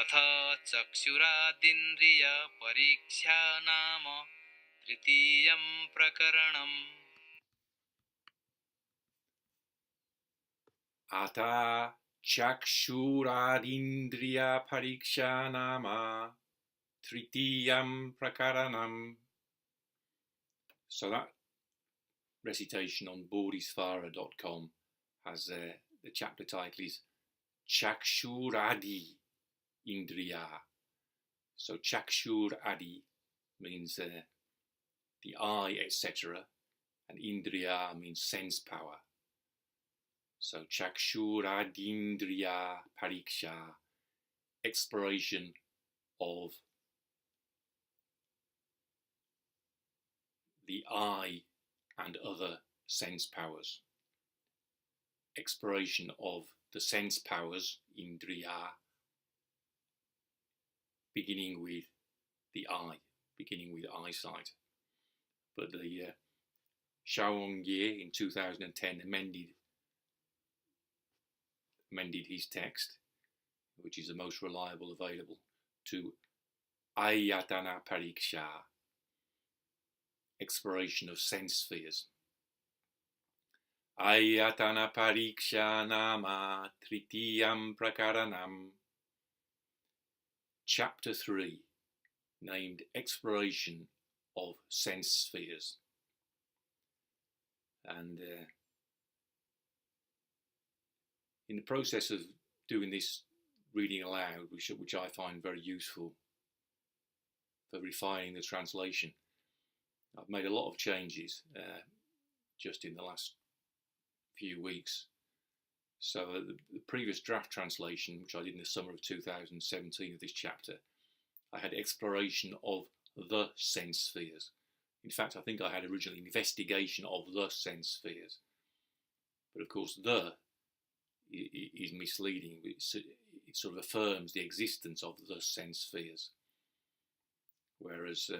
atha cakṣur-ādīndriya-parīkṣā nāma tṛtīyaṁ prakaraṇam. Atha cakṣur-ādīndriya-parīkṣā nāma tṛtīyaṁ prakaraṇam. So that recitation on bodhisvara.com has the chapter title is cakṣur-ādīndriya. So cakṣur-ādi means the eye, etc., and indriya means sense power. So cakṣur-ādīndriya-parīkṣā, exploration of the eye and other sense powers. Exploration of the sense powers, indriya, beginning with the eye, beginning with eyesight. But the Shaowang-ye in 2010 amended his text, which is the most reliable available, to āyatana-parīkṣā, exploration of sense spheres. Āyatana-parīkṣā nāma tṛtīyaṁ prakaraṇam. Chapter 3, named Exploration of Sense Spheres. And in the process of doing this reading aloud, which I find very useful for refining the translation, I've made a lot of changes just in the last few weeks. So the previous draft translation, which I did in the summer of 2017 of this chapter, I had exploration of the sense spheres. In fact, I think I had originally investigation of the sense spheres. But of course, the is misleading. It sort of affirms the existence of the sense spheres. Whereas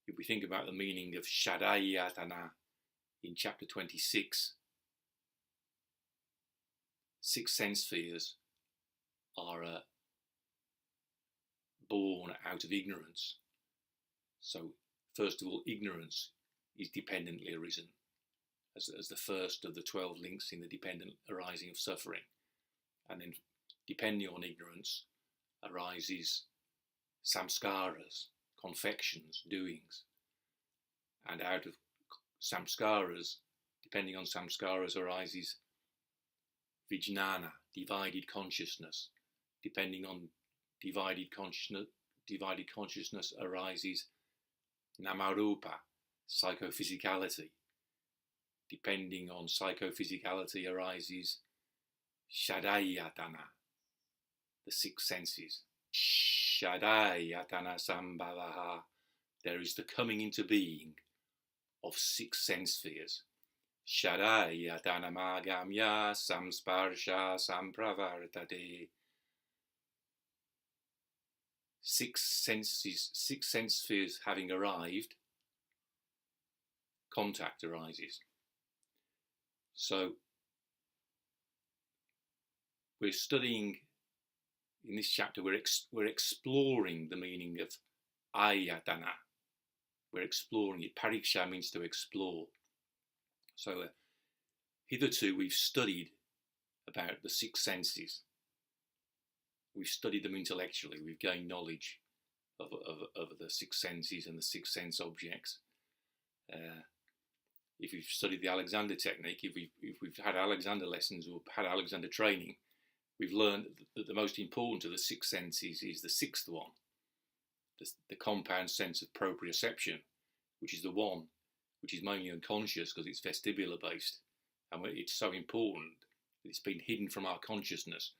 if we think about the meaning of āyatana in chapter 26, 6 sense spheres are born out of ignorance. So first of all, ignorance is dependently arisen as the first of the 12 links in the dependent arising of suffering. And then depending on ignorance arises samskaras, confections, doings. And out of samskaras, depending on samskaras, arises vijnana, divided consciousness. Depending on divided consciousness arises nāma-rūpa, psycho-physicality. Depending on psycho-physicality arises āyatana, the 6 senses. āyatana-sambhavaha, there is the coming into being of 6 sense spheres. āyatana-māgamya samsparsha sampravartate. 6 senses, 6 sense spheres having arrived, contact arises. So we're studying, in this chapter, we're exploring the meaning of āyatana. We're exploring it. Parīkṣā means to explore. So hitherto we've studied about the 6 senses. We've studied them intellectually. We've gained knowledge of the 6 senses and the 6 sense objects. If you've studied the Alexander technique, if we've had Alexander lessons or had Alexander training, we've learned that the most important of the 6 senses is the 6th one, the compound sense of proprioception, which is the one which is mainly unconscious because it's vestibular based, and it's so important that it's been hidden from our consciousness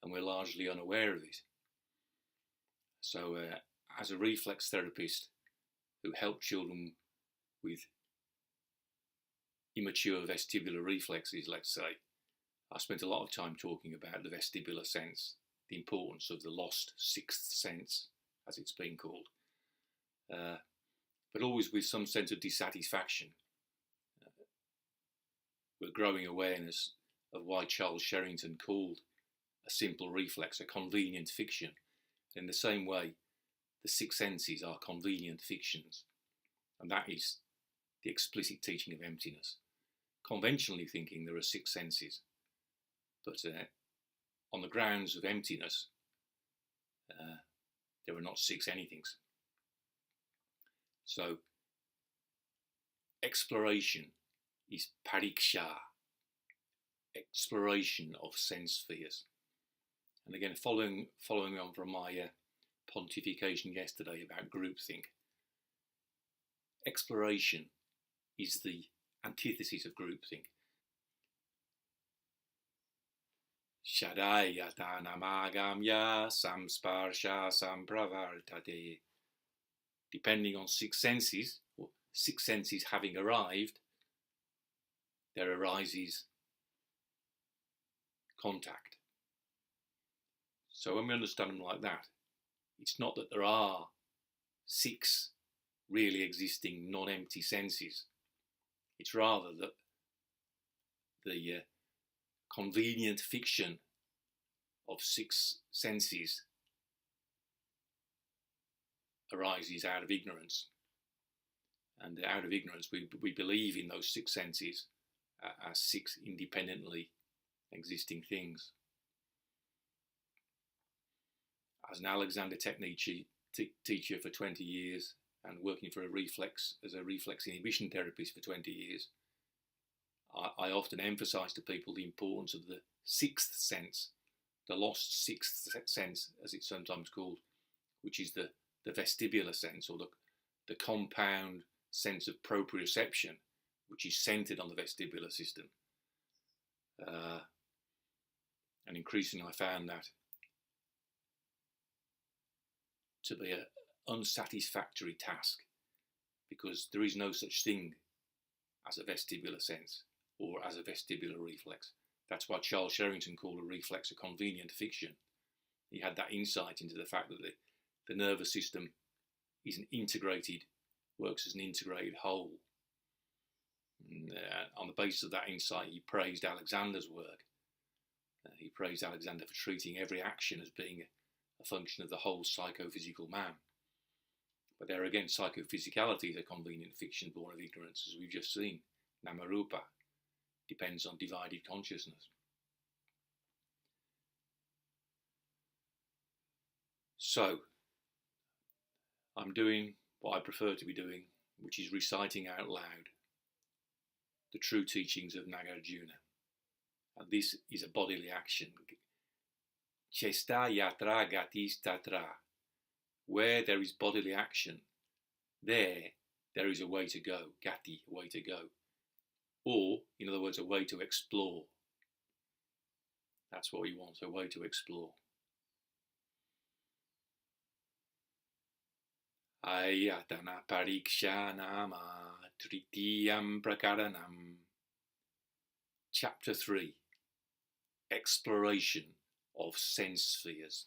and we're largely unaware of it. So as a reflex therapist who helped children with immature vestibular reflexes, let's say, I spent a lot of time talking about the vestibular sense, the importance of the lost 6th sense, as it's been called, but always with some sense of dissatisfaction. We're growing awareness of why Charles Sherrington called a simple reflex, a convenient fiction. In the same way, the six senses are convenient fictions, and that is the explicit teaching of emptiness. Conventionally thinking, there are six senses, but on the grounds of emptiness, there are not six anythings. So, exploration is parīkṣā, exploration of sense spheres. And again, following on from my pontification yesterday about groupthink, exploration is the antithesis of groupthink. Āyatana-parīkṣā samsparsha sampravartate. Depending on six senses, or six senses having arrived, there arises contact. So when we understand them like that, it's not that there are six really existing non-empty senses. It's rather that the convenient fiction of six senses arises out of ignorance. And out of ignorance, we believe in those six senses as six independently existing things. As an Alexander technique teacher for 20 years and working for as a reflex inhibition therapist for 20 years, I often emphasize to people the importance of the sixth sense, the lost sixth sense, as it's sometimes called, which is the vestibular sense, or the compound sense of proprioception, which is centered on the vestibular system. And increasingly I found that to be an unsatisfactory task, because there is no such thing as a vestibular sense or as a vestibular reflex. That's why Charles Sherrington called a reflex a convenient fiction. He had that insight into the fact that the nervous system is works as an integrated whole. And, on the basis of that insight, he praised Alexander's work. He praised Alexander for treating every action as being a function of the whole psycho-physical man. But there again, psycho-physicality is a convenient fiction born of ignorance, as we've just seen. Nāma depends on divided consciousness. So, I'm doing what I prefer to be doing, which is reciting out loud the true teachings of Nagarjuna. And this is a bodily action. Chesta yatra gatis tatra. Where there is bodily action, there is a way to go. Gati, a way to go. Or, in other words, a way to explore. That's what we want, a way to explore. Āyatana-parīkṣā nāma tṛtīyaṁ prakaraṇam. Chapter 3. Exploration of sense spheres.